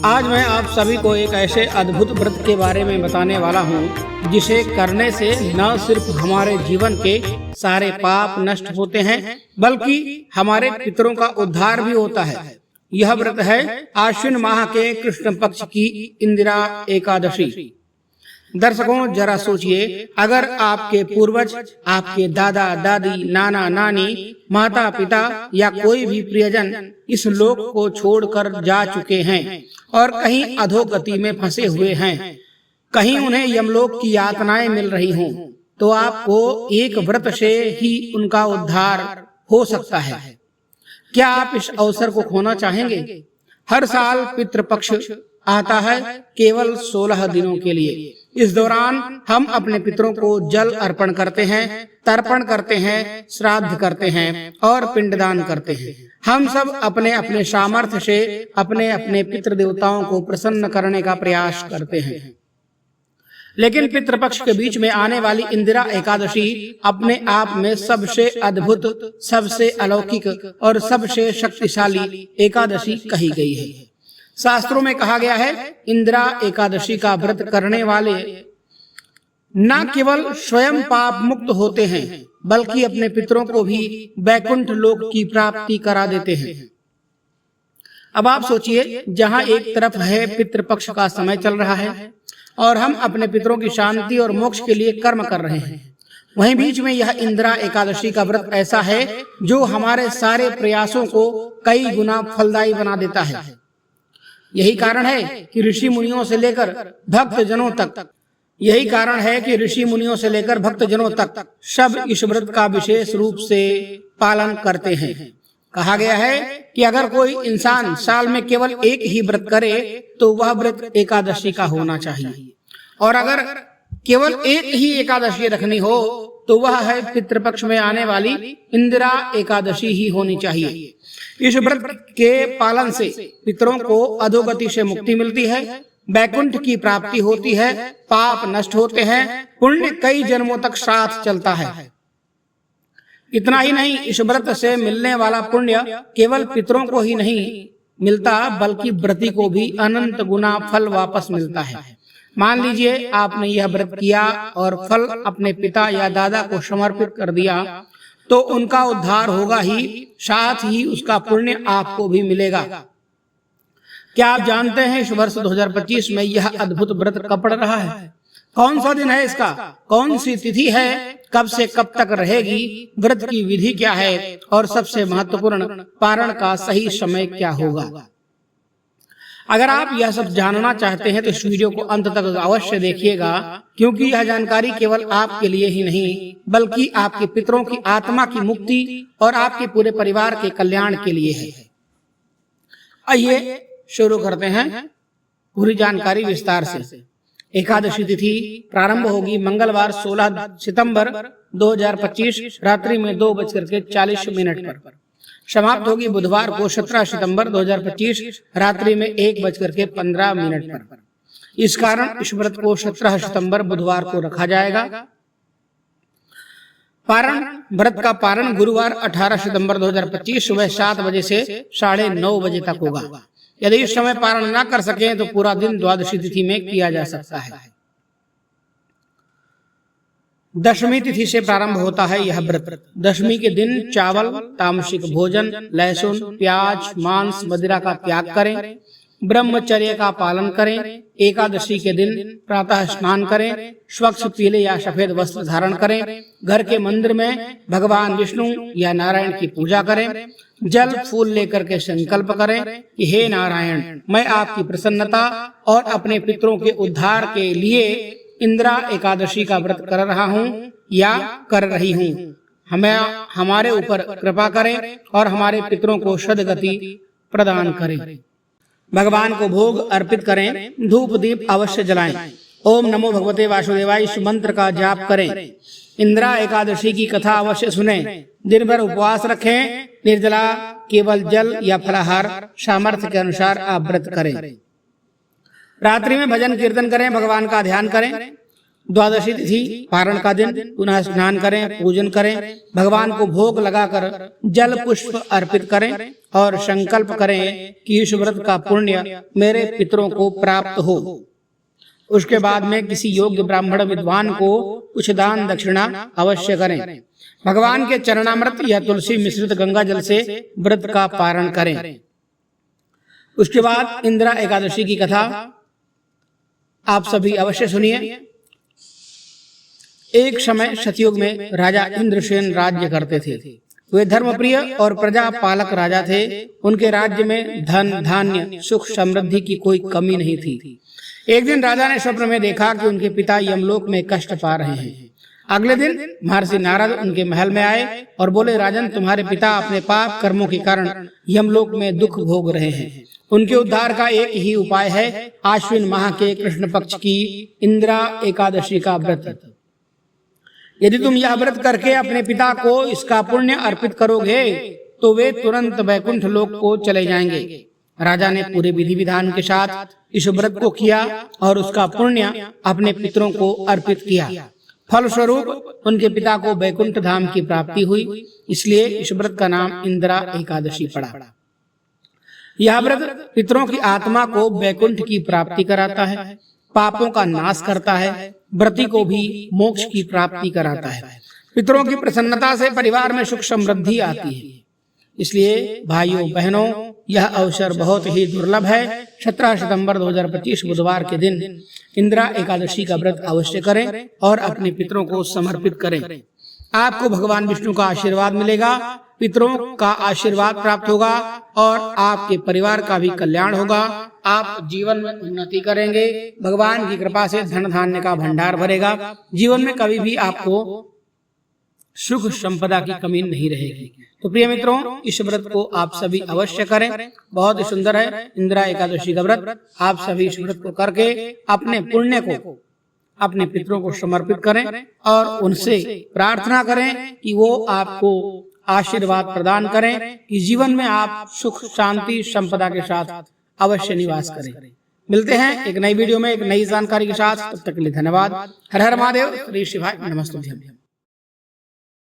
आज मैं आप सभी को एक ऐसे अद्भुत व्रत के बारे में बताने वाला हूँ जिसे करने से न सिर्फ हमारे जीवन के सारे पाप नष्ट होते हैं बल्कि हमारे पितरों का उद्धार भी होता है। यह व्रत है आश्विन माह के कृष्ण पक्ष की इंदिरा एकादशी। दर्शकों, जरा सोचिए, अगर आपके पूर्वज, आपके दादा दादी, नाना नानी, माता पिता या कोई भी प्रियजन इस लोक को छोड़कर जा चुके हैं और कहीं अधोगति में फंसे हुए हैं, कहीं उन्हें यमलोक की यातनाएं मिल रही हों, तो आपको एक व्रत से ही उनका उद्धार हो सकता है। क्या आप इस अवसर को खोना चाहेंगे? हर साल पितृपक्ष आता है केवल 16 दिनों के लिए। इस दौरान हम अपने पितरों को जल अर्पण करते हैं, तर्पण करते हैं, श्राद्ध करते हैं और पिंडदान करते हैं। हम सब अपने अपने सामर्थ्य से अपने अपने पितृ देवताओं को प्रसन्न करने का प्रयास करते हैं। लेकिन पितृपक्ष के बीच में आने वाली इंदिरा एकादशी अपने आप में सबसे अद्भुत, सबसे अलौकिक और सबसे शक्तिशाली एकादशी कही गई है। शास्त्रों में कहा गया है, इंदिरा एकादशी का व्रत करने वाले न केवल स्वयं पाप मुक्त होते हैं बल्कि अपने पितरों को भी वैकुंठ लोक की प्राप्ति करा देते हैं। अब आप सोचिए, जहां एक तरफ है पितृपक्ष का समय चल रहा है और हम अपने पितरों की शांति और मोक्ष के लिए कर्म कर रहे हैं, वहीं बीच में यह इंदिरा एकादशी का व्रत ऐसा है जो हमारे सारे प्रयासों को कई गुना फलदायी बना देता है। यही कारण है कि ऋषि मुनियों से लेकर भक्त जनों तक सब इस व्रत का विशेष रूप से पालन करते हैं। कहा गया है कि अगर कोई इंसान साल में केवल एक ही व्रत करे तो वह व्रत एकादशी का होना चाहिए, और अगर केवल एक ही एकादशी रखनी हो तो वह है पितृपक्ष में आने वाली इंदिरा एकादशी ही होनी चाहिए। इस व्रत के पालन से पितरों को अधोगति से मुक्ति मिलती है, वैकुंठ की प्राप्ति होती है, पाप नष्ट होते हैं, पुण्य कई जन्मों तक साथ चलता है। इतना ही नहीं, इस व्रत से मिलने वाला पुण्य केवल पितरों को ही नहीं मिलता बल्कि व्रती को भी अनंत गुना फल वापस मिलता है। मान लीजिए आपने यह व्रत किया और फल अपने पिता या दादा को समर्पित कर दिया तो उनका उद्धार होगा ही, साथ ही उसका पुण्य आपको भी मिलेगा। क्या आप जानते हैं इस वर्ष 2025 में यह अद्भुत व्रत कब पड़ रहा है? कौन सा दिन है इसका? कौन सी तिथि है? कब से कब तक रहेगी? व्रत की विधि क्या है? और सबसे महत्वपूर्ण, पारण का सही समय क्या होगा? अगर आप यह सब जानना चाहते हैं तो इस वीडियो को अंत तक अवश्य देखिएगा, क्योंकि यह जानकारी केवल आपके लिए ही नहीं बल्कि आपके पितरों की आत्मा की मुक्ति और आपके पूरे परिवार के कल्याण के लिए है। आइए शुरू करते हैं पूरी जानकारी विस्तार से। एकादशी तिथि प्रारंभ होगी मंगलवार 16 सितंबर 2025 रात्रि में 2:40 पर। समाप्त होगी बुधवार को 17 सितंबर 2025 रात्रि में 1:15 पर। इस कारण इस व्रत को 17 सितंबर बुधवार को रखा जाएगा। पारण व्रत का पारण गुरुवार 18 सितंबर 2025 सुबह 7 बजे से 9:30 बजे तक होगा। यदि इस समय पारण न कर सकें तो पूरा दिन द्वादशी तिथि में किया जा सकता है। दशमी तिथि से प्रारंभ होता है यह व्रत। दशमी के दिन चावल, तामसिक भोजन, लहसुन, प्याज, मांस, मदिरा का त्याग करें, ब्रह्मचर्य का पालन करें। एकादशी के दिन प्रातः स्नान करें, स्वच्छ पीले या सफेद वस्त्र धारण करें, घर के मंदिर में भगवान विष्णु या नारायण की पूजा करें, जल फूल लेकर के संकल्प करें कि हे नारायण, मैं आपकी प्रसन्नता और अपने पितरों के उद्धार के लिए इंदिरा एकादशी का व्रत कर रहा हूँ या कर रही हूँ। हमारे ऊपर कृपा करें और हमारे पितरों को सद्गति प्रदान करें। भगवान को भोग अर्पित करें, धूप दीप अवश्य जलाएं। ओम नमो भगवते वासुदेवाय इस मंत्र का जाप करें। इंदिरा एकादशी की कथा अवश्य सुनें। दिन भर उपवास रखें, निर्जला केवल जल या फलाहार सामर्थ्य के अनुसार आप व्रत करें। रात्रि में भजन कीर्तन करें, भगवान का ध्यान करें। द्वादशी तिथि पारण का दिन पुनः स्नान करें, पूजन करें, भगवान को भोग लगाकर जल पुष्प अर्पित करें और संकल्प करें कि इस व्रत का पुण्य मेरे पितरों को प्राप्त हो। उसके बाद में किसी योग्य ब्राह्मण विद्वान को कुछ दान दक्षिणा अवश्य करें। भगवान के चरणामृत या तुलसी मिश्रित गंगा जल से व्रत का पारण करें। उसके बाद इंदिरा एकादशी की कथा आप सभी अवश्य सुनिए। एक समय सतयुग में राजा इंद्रसेन राज्य करते थे। वे धर्मप्रिय और प्रजा पालक राजा थे। उनके राज्य में धन धान्य सुख समृद्धि की कोई कमी नहीं थी। एक दिन राजा ने स्वप्न में देखा कि उनके पिता यमलोक में कष्ट पा रहे हैं। अगले दिन महर्षि नारद उनके महल में आए और बोले, राजन, तुम्हारे पिता अपने पाप कर्मों के कारण यमलोक में दुख भोग रहे हैं। उनके उद्धार का एक ही उपाय है, आश्विन माह के कृष्ण पक्ष की इंदिरा एकादशी का व्रत। यदि तुम यह व्रत करके अपने पिता को इसका पुण्य अर्पित करोगे तो वे तुरंत वैकुंठ लोक को चले जाएंगे। राजा ने पूरे विधि विधान के साथ इस व्रत को किया और उसका पुण्य अपने पितरों को अर्पित किया। फलस्वरूप उनके पिता को वैकुंठ धाम की प्राप्ति हुई। इसलिए इस व्रत का नाम इंदिरा एकादशी पड़ा। यह व्रत पितरों की आत्मा को वैकुंठ की प्राप्ति कराता है, पापों का नाश करता है, व्रती को भी मोक्ष की प्राप्ति कराता है। पितरों की प्रसन्नता से परिवार में सुख समृद्धि आती है। इसलिए भाइयों बहनों, यह अवसर बहुत ही दुर्लभ है। 17 सितंबर 2025 बुधवार के दिन इंदिरा एकादशी का व्रत अवश्य करें और अपने पितरों को समर्पित करें। आपको भगवान विष्णु का आशीर्वाद मिलेगा, पितरों का आशीर्वाद प्राप्त होगा और आपके परिवार का भी कल्याण होगा। आप जीवन में उन्नति करेंगे, भगवान की कृपा से धन धान्य का भंडार भरेगा। जीवन में कभी भी आपको सुख संपदा की कमी नहीं रहेगी। तो प्रिय मित्रों, इस व्रत को आप सभी अवश्य करें। बहुत ही सुंदर है इंदिरा एकादशी का व्रत। आप सभी इस व्रत को करके अपने पुण्य को अपने पितरों को समर्पित करें और उनसे प्रार्थना करें कि वो आपको आशीर्वाद प्रदान करें कि जीवन में आप सुख शांति संपदा के साथ अवश्य निवास करें। मिलते हैं एक नई वीडियो में एक नई जानकारी के साथ। तब तक के लिए धन्यवाद। हर हर महादेव। श्री शिवाय नमस्तुभ्यं।